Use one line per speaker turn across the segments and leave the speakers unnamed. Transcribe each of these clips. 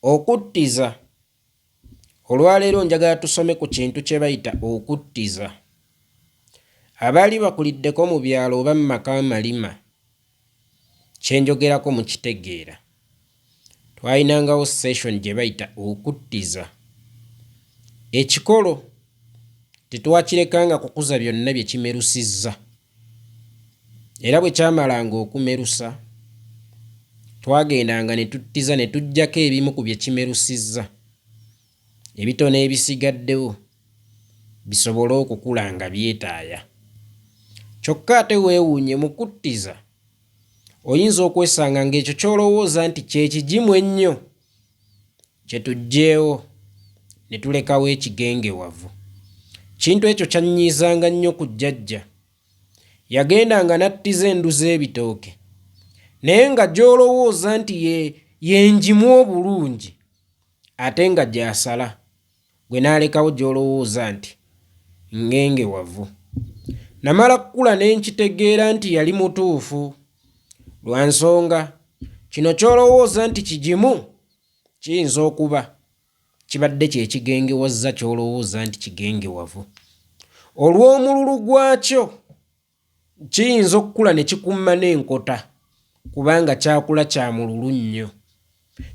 Okuttiza. Olwaleero njagala tusome ku kintu kye bayita okuttiza. Abaali bakuliddeko mu byalo oba mu maka amalima kye njogerako mukitegeera. Twalinangawo session gye bayita okuttiza. Ekikolo tetwakirekanga kukuza byonna bye kimerusizza. Era bwe kyamalanga okumerusa twagendanga ne tuttiza ne tuggyako ebimu ku bye kimerusizza. Ebitono ebisigaddewo bisobole okukula nga byetaaya. Kyokka ate weewuunye mu kuttiza oyinza okwesanga ng'ekyo ky'olowooza nti kye kigimu ennyo kye tuggyeewo ne tulekawo ekigengewavu. Kintu ekyo kyannyiizanga nnyo ku jjajja. Yagendanga n'attiza endu z'ebitooke naye nga gy'olowooza nti ye ngimu obulungi ate nga gy'asala gwe n'alekawo gy'olowooza nti ngengewavu. Namala kukula ne nkitegeera nti yali mutuufu. Lwa nsonga kino ky'olowooza nti kigimu kiyinza okuba kibadde kye kigengewazza ky'olowooza nti kigengewavu. Olw'omululu gwakyo kiyinza okukula ne kikumma n'enkota kubanga kyakula kya mululu nnyo.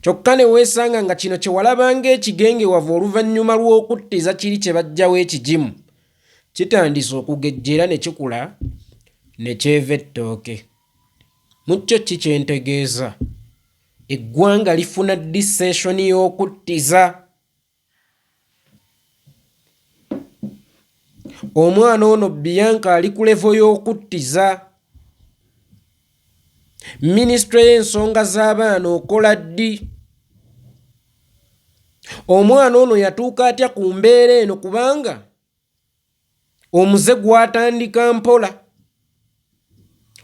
Kyokka ne weesanga nga kino kye walabanga ekigengewavu oluvannyuma lw'okuttiza kiri kye bajjawo ekigimu kitandise okugejjera ne kikula ne kyeva ettooke. Mu kyo ki kye ntegeeza? Eggwanga lifuna dissension y'okuttiza. Omwana ono Bianca ali ku levo y'okuttiza. Minisitule y'ensonga z'abaana okola ddi? Omwana ono yatuuka atya ku mbeera eno kubanga omuze gwatandika mpola.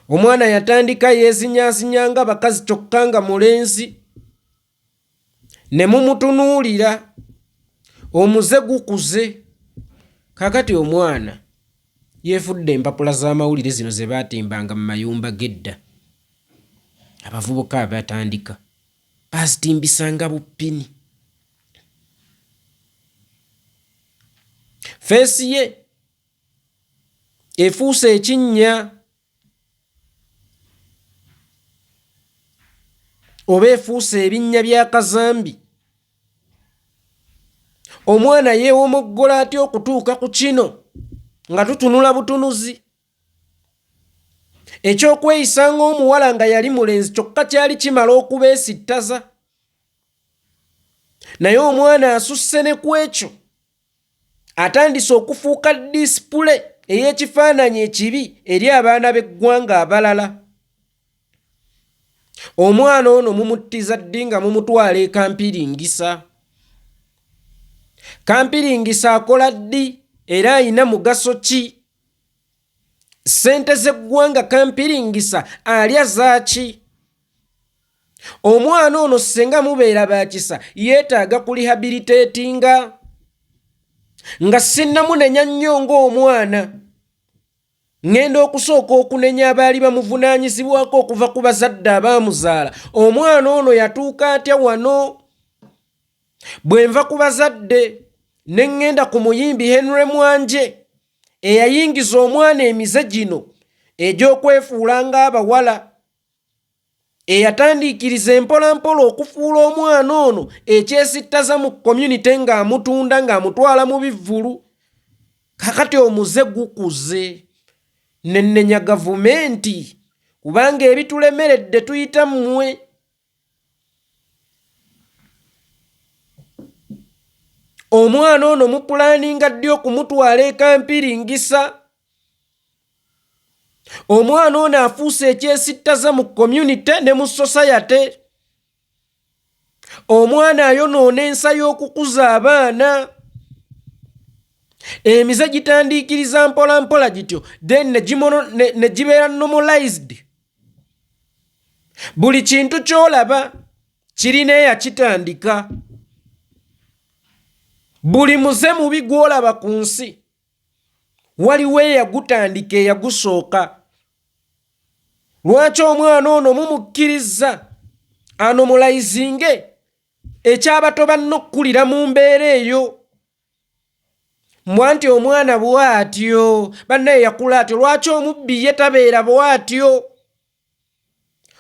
Omwana yatandika yeezinyaazinya nga bakazi kyokka nga mulenzi. Ne mumutunuulira omuze gukuze. Kaakati omwana yeefudde empapula z'amawulire zino ze baatimbanga mu mayumba g'edda. Abavubuka abatandika bazitimbisanga buppini. Feesi ye efuuse ekinnya oba efuuse ebinnya bya kazambi. Omwana yeewomoggola atya okutuuka ku kino nga tutunula butunuzi? Ekyokweyisa ng'omuwala nga yali mulenzi kyokka kyali kimala okubeesittaza. Naye omwana asusse ne ku ekyo atandise okufuuka disipule ey'ekifaananyi ekibi eri abaana b'eggwanga abalala. Omwana ono mumuttiza ddi nga mumutwala e Kampiringisa? Kampiringisa akola ddi era ayina mugaso ki? Ssente z'eggwanga Kampiringisa alya zaaki? Omwana ono ssenga mubeera baakisa yeetaaga kurehabilitatinga. Nga sinnamunenya nnyo ng'omwana ngenda okusooka okunenya abaali bamuvunaanyizibwako okuva ku bazadde abaamuzaala. Omwana ono yatuuka atya wano? Bwe nva ku bazadde ne ŋŋenda ku muyimbi Henry Mwanje eyayingiza omwana emize gino egy'okwefuula ng'abawala, eyatandiikiriza empolampola okufuula omwana ono ekyesittaza mu community ng'amutunda ng'amutwala mu bivvulu. Kakati omuze gukuze. Nennenya gavumenti kubanga ebitulemeredde tuyita mmwe. Omwana ono mupulaninga ddi okumutwala e Kampiringisa? Omwana ono afuuse ekyesittaza mu community ne mu society. Omwana ayonoona ensa y'okukuza abaana. Emize gitandiikiriza mpola mpola gityo then ne gibeera normalized. Buli kintu ky'olaba kirina eyakitandika. Buli muze mubi gw'olaba ku nsi waliwo eyagutandika eyagusooka. Lwaki omwana ono mumukkiriza anomulayizinge ekyabato banno okkulira mu mbeera eyo. Mbwanti omwana bw'atyo, bannaye yakula atyo. Lwaki omubbi ye tabeera bw'atyo?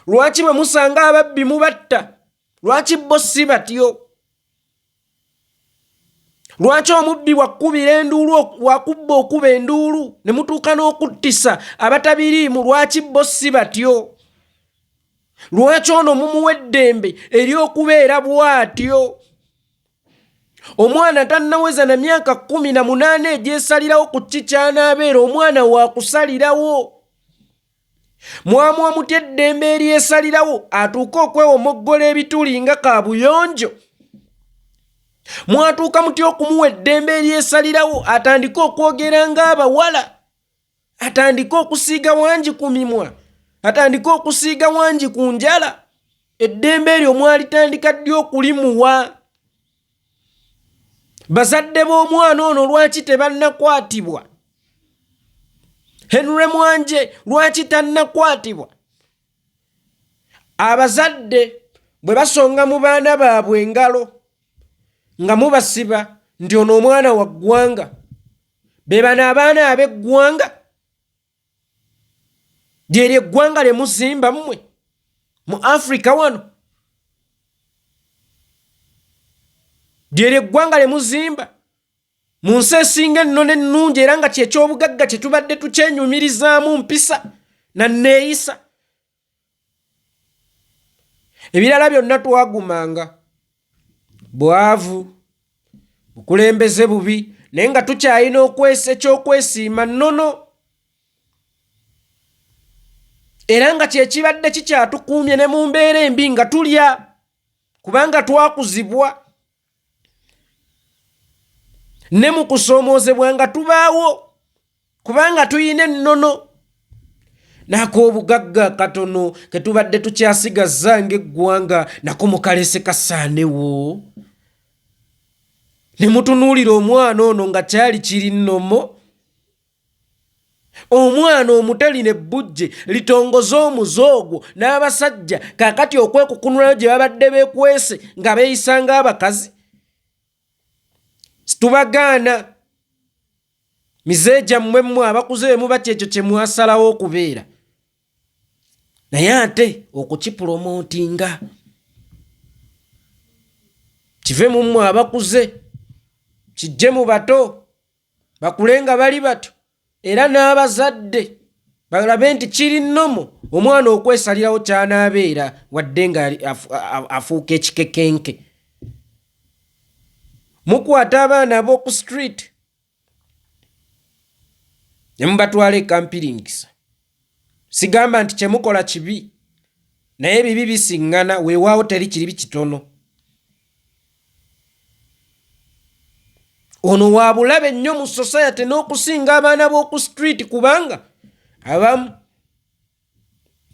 Lwaki bwe musanga ababbi mubatta? Lwaki bo si batyo? Lwaki omubbi wakubira enduulu, wakubba okuba enduulu ne mutuuka n'okuttisa abatabiriimu? Lwaki bo si batyo? Lwaki ono mumuwa eddembe ery'okubeera bw'atyo? Omwana tannaweza na myaka 18 egyesalirawo ku kikyanabeera, omwana waakusalirawo. Mwamuwa mutya eddembe eryesalirawo atuuke okwewomoggola ebituli nga kaabuyonjo? Mwatuuka mutya okumuwa eddembe eryesalirawo atandike okwogera ng'abawala, atandike okusiiga wangi ku mimwa, atandike okusiiga wangi ku njala? Eddembe eryo mwalitandika ddi okulimuwa? Bazadde b'omwana ono lwaki tebannakwatibwa? Henry Mwanje lwaki tannakwatibwa? Abazadde bwe basonga mu baana baabwe engalo nga mubasiba nti ono omwana wa ggwanga, be bano abaana ab'eggwanga? Lyeryo eggwanga lye muzimba mmwe mu Afrika wano? Lyeryo eggwanga lye muzimba mu nsi esinga enno n'ennungi era nga kyekyobugagga kye tubadde tukyenyumirizaamu mpisa na neeyisa? Ebirala byonna twagumanga bwavu, bukulembeze bubi, naye nga tukyalina ekyokwesiima nnono, era nga kyekibadde kikyatukuumye ne mu mbeera embi nga tulya, kubanga twakuzibwa, ne mu kusoomoozebwa nga tubaawo, kubanga tuyina ennono. N'ak'obugagga katono ke tubadde tukyasigaza ng'eggwanga nako mukalese kasaanewo. Ne mutunuulira omwana ono nga kyali kiri nnomo. Omwana omutali ne bbujje litongoza omuzoogo n'abasajja kaakati okwekukunulayo gye babadde beekwese nga beeyisa ng'abakazi. Situbagaana mize gyammwe mmwe abakuze bwe muba kyekyo kye mwasalawo okubeera, naye ate okukipulomootinga kive mu mmwe abakuze kijje mu bato bakule nga bali bato, era n'abazadde balabe nti kiri nnomo omwana okwesalirawo ky'anaabeera wadde nga afuuka ekikekenke. Mukwata abaana ab'oku street ne mubatwala ekampiringisa. Sigamba nti kyemukola kibi, naye bibi bisiŋŋana, weewaawo teri kiri kitono. Ono wa bulabe nnyo mu society n'okusinga abaana b'oku street, kubanga abamu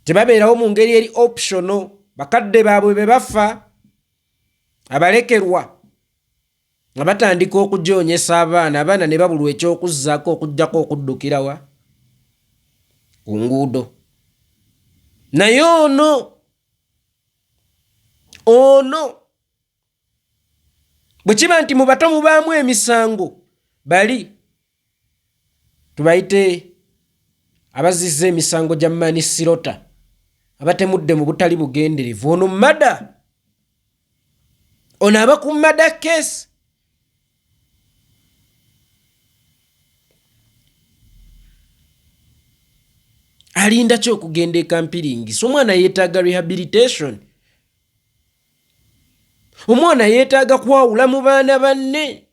tebabeerawo mu ngeri eri optional. Bakadde baabwe be bafa, abalekerwa nga batandika okujoonyesa abaana ne babulwa ekyokuzzaako okujjako okuddukirawa ku nguudo. Naye ono bwe kiba nti mu bato mubaamu emisango, bali tubayite abazizza emisango gya manisirota, abatemudde mu butali bugenderevu. Ono mada, ono aba ku mada case. Alinda ki okugenda ekampiringisa? Omwana yeetaaga rehabilitation. Omwana yeetaaga kwawula mu baana banne.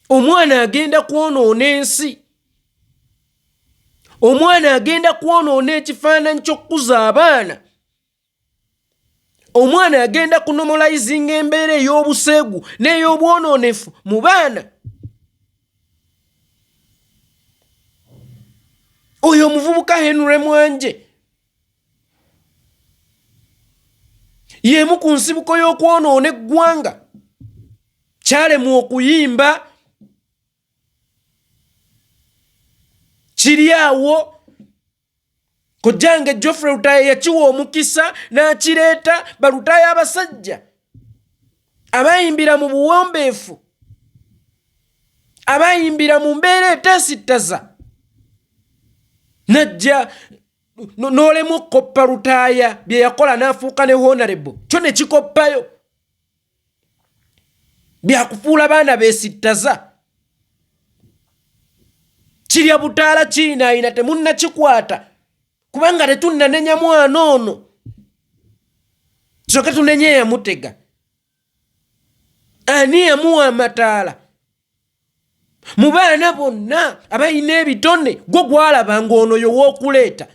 Omwana agenda kwonoona ensi. Omwana agenda kwonoona ekifaananyi ky'okkuza abaana. Omwana agenda kunomalizinga embeera ey'obuseegu n'ey'obwonoonefu mu baana. Oyo omuvubuka Henry Mwanje y'emu ku nsibuko y'okwonoona eggwanga. Kyalemwa okuyimba, kiri awo Kojjange Geoffrey Rutaaya yakiwa omukisa n'akireeta balutaaya abasajja abayimbira mu buwombeefu, abayimbira mu mbeera eteesittaza, najja n'olemu okoppa Rutaaya bye yakola n'afuuka ne honorable, kyo ne kikoppayo byakufuula baana beesittaza. Kirya butaala kiinaayina temunnakikwata kubanga tetunnanenya mwana ono, soke tunenye yamutega. Ani yamuwa amataala? Mu baana bonna abalina ebitone gwo gwalabanga ono y'ow'okuleeta,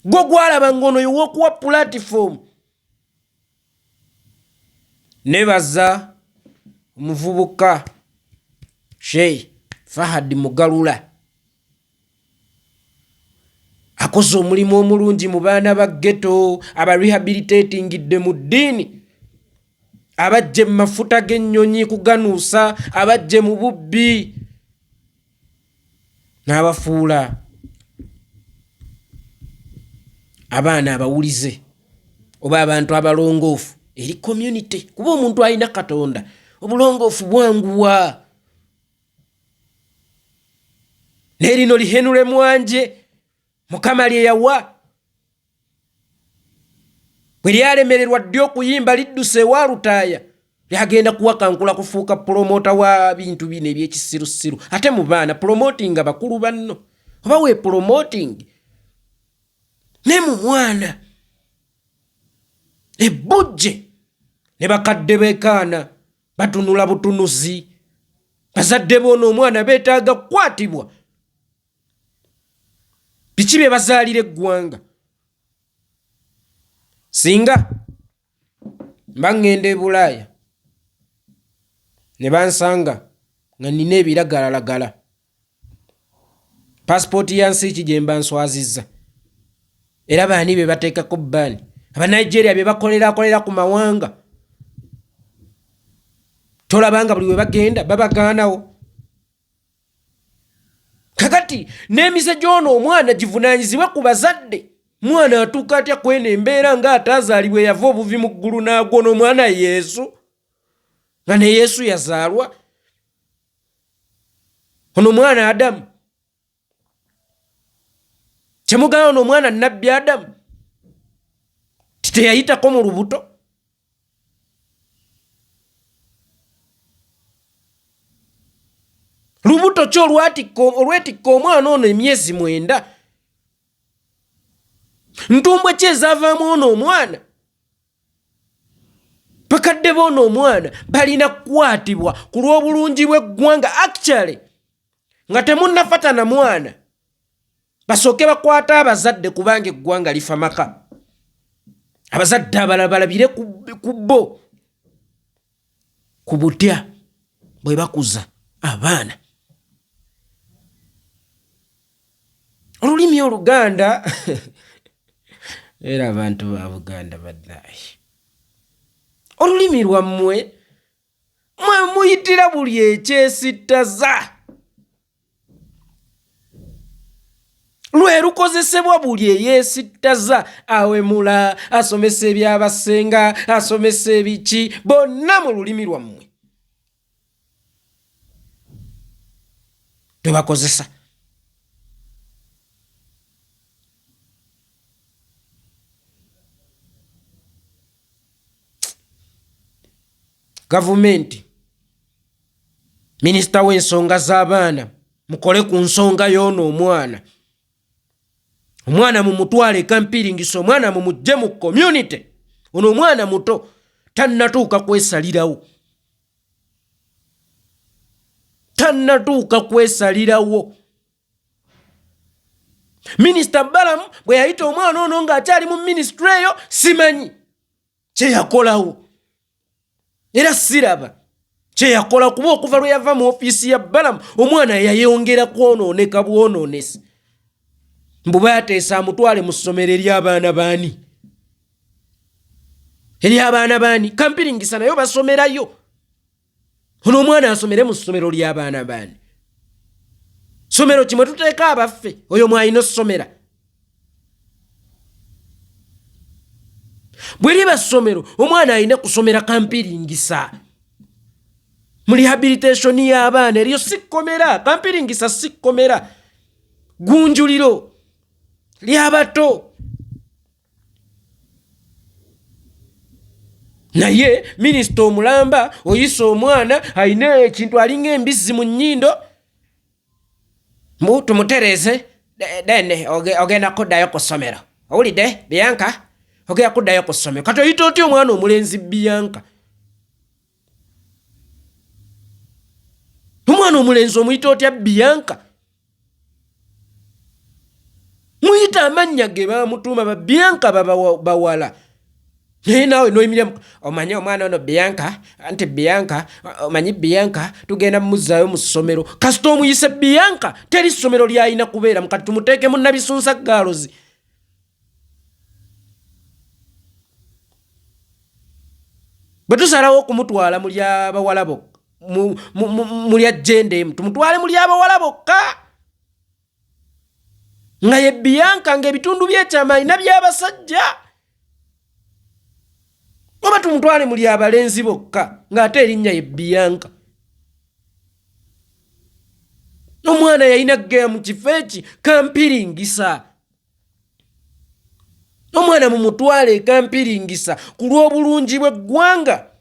gwo gwalabanga ono y'ow'okuwa platform. Nebaza omuvubuka Sheikh Fahad Mugalula akoze omulimu omulungi mu baana ba ghetto abarehabilitatingidde mu ddiini, abajje mu mafuta g'ennyonyi kuganuusa, abajje mu bubbi n'abafuula abaana abawulize oba abantu abalongoofu eri community. Kuba omuntu alina Katonda obulongoofu bwanguwa. N'erino lihenule mwanje Mukama lye yawa bwe lyalemererwa ddi okuyimba lidduse ewa Rutaaya, lyagenda kuwakankula kufuuka promota wa bintu bino ebyekisirusiru. Ate mu baana promoting abakulu banno oba we promoting ne mu mwana ebbujje ne bakadde beekaana batunula butunuzi. Bazadde bono omwana beetaaga kukwatibwa. Biki bye bazaalira eggwanga? Singa mba ngenda e Bulaaya ne bansanga nga nina ebiragalalagala, passport ya nsi ki gye mba nswazizza, era baani be bateekako bbaani? Abanigeria bye bakolera ku mawanga. Tolabanga buli we bagenda babagaanawo. Kakati n'emise gy'ono omwana givunaanyizibwa ku bazadde. Mwana atuuka atya kweno embeera ng'ataazaalibwa yava obuvi mu ggulu n'agwa n'omwana Yesu, nga ne Yesu yazaalwa. Ono mwana Adamu, kyemugamba ono omwana nnabbi Adamu titeyayitako mu lubuto. Lubuto ki olwetikka omwana ono emyezi 9? Ntumbwe ki ezaavaamu ono omwana? Bakadde b'ono omwana balina kukwatibwa ku lw'obulungi bw'eggwanga. Actually nga temunnafatana mwana, basooke bakwata abazadde kubanga eggwanga lifa maka. Abazadde abalala balabire ku bo ku butya bwe bakuza abaana. Olulimi Oluganda era abantu ba Buganda baddayi, olulimi lwammwe mwe muyitira buli ekyesittaza, lwe lukozesebwa buli eyeesittaza. Awemula, asomesa ebyabasenga, asomesa ebiki, bonna mu lulimi lwammwe tebakozesa. Gavumenti, minisita w'ensonga z'abaana, mukole ku nsonga y'ono omwana. Omwana mumutwale kampiringisa, omwana mumugye mu community. Ono omwana muto tannatuuka kwesalirawo, tannatuuka kwesalirawo. Minisita Balamu bwe yayita omwana ono ng'akyali mu ministry eyo, simanyi kye yakolawo era siraba kye yakola, kuba okuva lwe yava mu ofiisi ya Balamu omwana yayongera kwonooneka bwonoonesi. Mbu bateesa amutwale mu ssomero ery'abaana baani? Ery'abaana baani? Kampiringisa nayo basomerayo. Ono omwana asomere mu ssomero ly'abaana baani? somero kimwe tuteeka abaffe oyo mwalina ossomera. Bwe liba ssomero omwana alina kusomera kampiringisa mu rehabilitation y'abaana eryo si kkomera. Kampiringisa si kkomera, gunjuliro ly'abato. Naye minisita omulamba oyisa omwana alina ekintu alinga embizzi mu nnyindo, tumutereze dene ogenda kuddayo ku ssomero. Owulidde Bianca? Ogenda kuddayo ku ssomero. Kati oyita otya omwana omulenzi Bianca? Omwana omulenzi omuyita otya Bianca? Muyita amannya ge bamutuuma ba Bianca bawala. Naye naawe noyimirira omanyi omwana ono Bianca, anti Bianca, omanyi Bianca tugenda mumuzzaayo mu ssomero. Kasita omuyise Bianca teri ssomero lyalina kubeeramu. Kati tumuteeke mu Nabisunsa Girls. Bwe tusalawo okumutwala mu ly'abawala bokka, mu lya gender emu, tumutwale mu ly'abawala bokka. Nga ye Bianca ng'ebitundu by'ekyama alina by'abasajja. Oba tumutwale mu ly'abalenzi bokka ng'ate erinnya ye Bianca. Omwana yalina kugenda mu kifo eki kampiringisa. Omwana mumutwale kampiringisa ku lw'obulungi bw'eggwanga.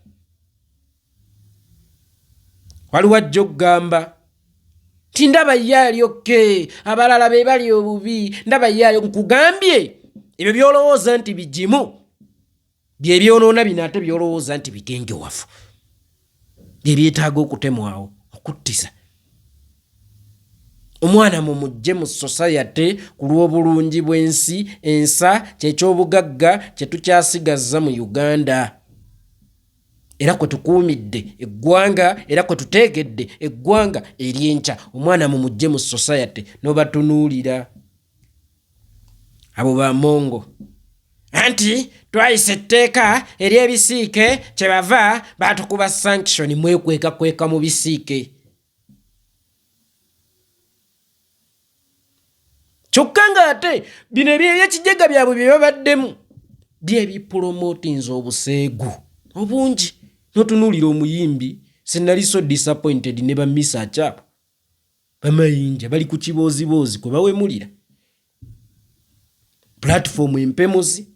Waliwo ajja okugamba ti ndaba ye ali okke, abalala be bali obubi, ndaba ye ali. Nkugambye ebyo by'olowooza nti bigimu bye byonoona bino ate by'olowooza nti bigengewafu, bye byetaaga okutemwawo, okuttiza. Omwana mumugye mu society ku lw'obulungi bw'ensi. Ensa kyekyobugagga kye tukyasigaza mu Uganda, era kwe tukuumidde eggwanga, era kwe tuteekedde eggwanga ery'enkya. Omwana mumugye mu society n'obatunuulira abo bamongo anti twayise etteeka ery'ebisiike kye bava batukuba sanction, mwekweka mu bisiike. Kyokka ng'ate bino ebyekijega byabwe bye babaddemu byebipromotinze obuseegu obungi. Notunuulira omuyimbi sinali so disappointed ne bamisa akyapa bamayinja bali ku kibooziboozi kwe bawemulira platform empemuzi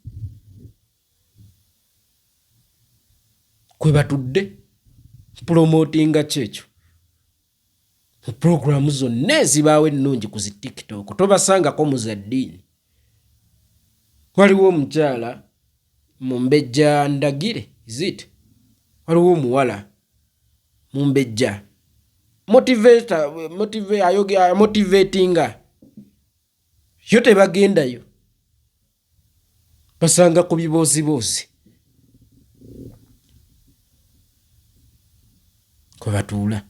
kwe batudde promotinga kyekyo. Programu zonna ezibaawo ennungi ku zi TikTok tobasangako muzaddiini. Waliwo omukyala Mumbejja Ndagire izit, waliwo omuwala Mumbejja motivatinga yo tebagendayo, basanga ku bibooziboozi kwe batuula.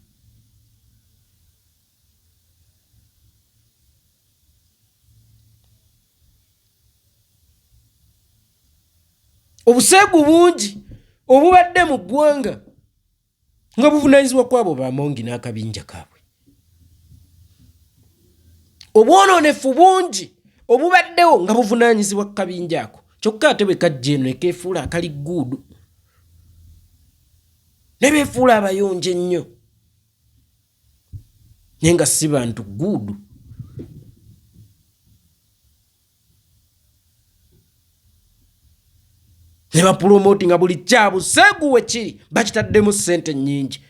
Obuseegu bungi obubadde mu ggwanga nga buvunaanyizibwa kwabo bamongi n'akabinja kaabwe. Obwonoonefu bungi obubaddewo nga buvunaanyizibwa ku kabinja ako. Kyokka ate bwe kajja eno ne keefuula akali gguudu, ne beefuula abayonje ennyo, naye nga si bantu gguudu. Ne bapromotinga buli kyabuseegu we kiri bakitaddemu ssente nnyingi.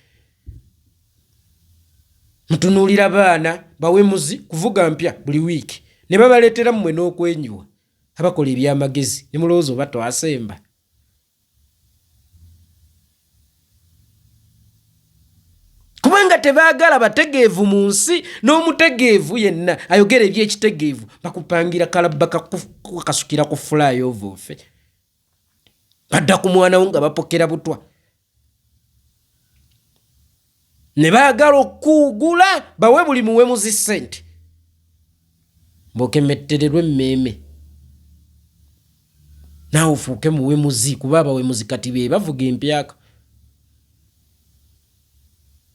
Mutunuulira baana bawemuzi kuvuga mpya buli wiiki ne babaleetera mmwe n'okwenyuwa abakola ebyamagezi ne mulowooza oba twasemba. Kubanga tebaagala bategeevu mu nsi, n'omutegeevu yenna ayogera eby'ekitegeevu bakupangira kalabba kakasukira ku flyover ofe. Badda ku mwana wo nga bapokera butwa. Ne baagala okuugula bawe buli muwemuzi ssente mbokemettererwe emmeeme. Naawe ofuuke muwemuzi kuba abawemuzi kati be bavuga empyaka.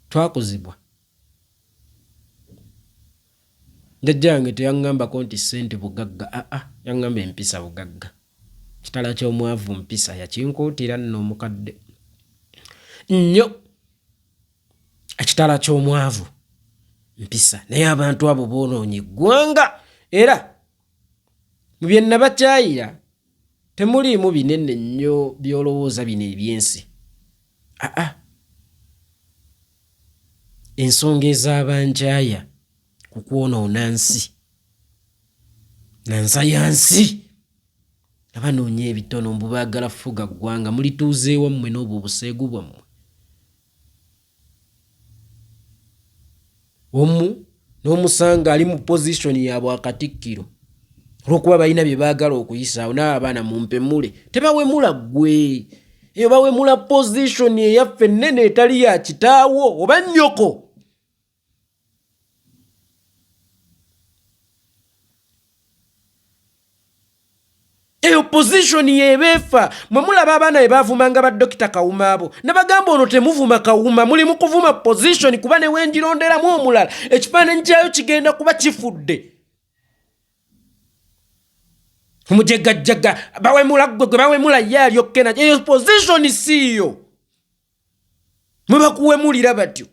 Twakuzibwa. Jjajjange teyaŋŋambako nti ssente bugagga. Yaŋŋamba empisa bugagga. Kitala ky'omwavu mpisa yakinkuutira nno omukadde. Nnyo ekitala ky'omwavu mpisa. Naye abantu abo boonoonye eggwanga era mu bye nabakyayira temuliimu binene nnyo by'olowooza bino ebyensi. Ensonga ez'abankyaya ku kwonoona nsi na nsayansi abanoonya ebitono mbu baagala fuga ggwanga mulituuzeewo mmwe n'obwo obuseegu bwammwe. Omu n'omusanga ali mu pozishoni ya bwakatikkiro olw'okuba balina bye baagala okuyisaawo. Naawe abaana mumpemule, tebawemula ggwe, eyo bawemula pozishoni eyaffe ennene etali ya kitaawo oba nnyoko. Eyo pozishoni yebeefa. Mwe mulaba abaana be baavumanga baddokita Kawuma abo, nabagamba ono temuvuma Kawuma, muli mu kuvuma pozishoni kuba ne wenjironderamu omulala ekifaananyi kyayo kigenda kuba kifudde. Omujegajjaga bawemula ggwe gwe bawemula ye alyokkena. Eyo pozishoni siiyo. Mwe bakuwemulira batyo.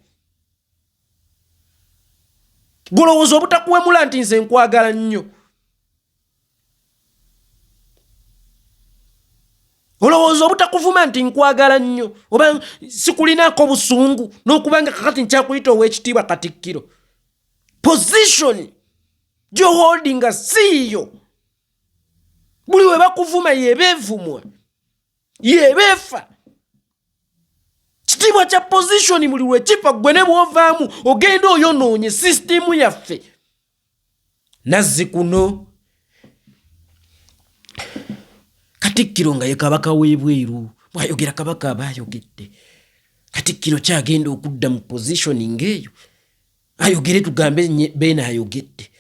Golowooza obutakuwemula nti nze nkwagala nnyo. Olowooza obutakuvuma nti nkwagala nnyo oba sikulinaako busungu n'okubanga kakati nkyakuyita ow'ekitiibwa Katikkiro. Position gy'oholdinga siiyo. Buli we bakuvuma yebeevumwa, yebeefa. Kitiibwa kya position buli lwe kifa ggwe ne bw'ovaamu ogenda oyonoonye sisitimu yaffe. Nazzikuno Katikkiro nga ye kabaka w'ebweru, bw'ayogera kabaka aba ayogedde. Katikkiro kyagenda okudda mu position ng'eyo ayogere tugambe Beene ayogedde.